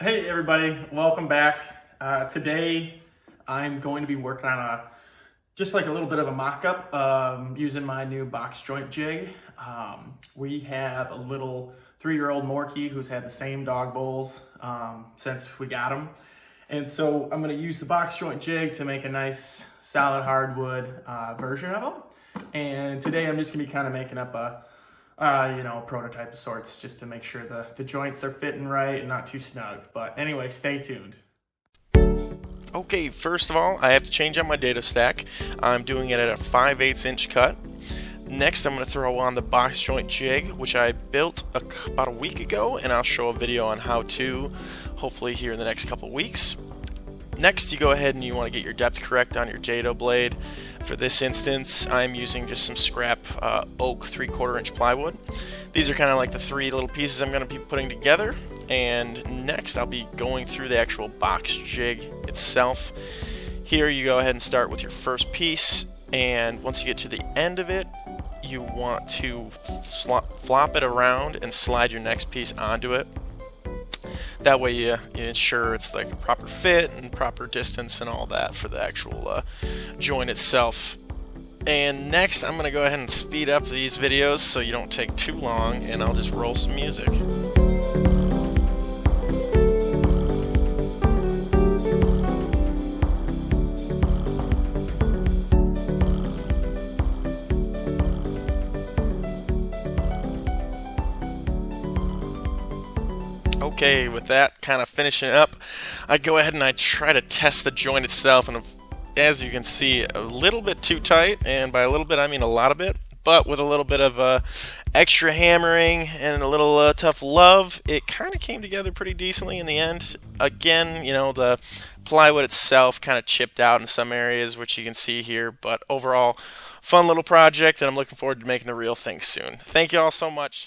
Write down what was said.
Hey everybody, welcome back. Today I'm going to be working on just like a little bit of a mock-up using my new box joint jig. We have a little 3-year-old Morkie who's had the same dog bowls since we got him. And so I'm going to use the box joint jig to make a nice solid hardwood version of him. And today I'm just going to be kind of making up a prototype of sorts, just to make sure the joints are fitting right and not too snug. But anyway, stay tuned. Okay, first of all, I have to change out my data stack. I'm doing it at a 5/8 inch cut. Next, I'm going to throw on the box joint jig, which I built about a week ago, and I'll show a video on how to, hopefully here in the next couple weeks. Next, you go ahead and you want to get your depth correct on your dado blade. For this instance, I'm using just some scrap oak 3/4 inch plywood. These are kind of like the 3 little pieces I'm going to be putting together. And next, I'll be going through the actual box jig itself. Here, you go ahead and start with your first piece, and once you get to the end of it, you want to flop it around and slide your next piece onto it. That way you ensure it's like a proper fit and proper distance and all that for the actual joint itself. And next I'm going to go ahead and speed up these videos so you don't take too long, and I'll just roll some music. Okay, with that kind of finishing up, I go ahead and I try to test the joint itself, and as you can see, a little bit too tight, and by a little bit I mean a lot of it, but with a little bit of extra hammering and a little tough love, it kind of came together pretty decently in the end. Again, the plywood itself kind of chipped out in some areas, which you can see here, but overall, fun little project, and I'm looking forward to making the real thing soon. Thank you all so much.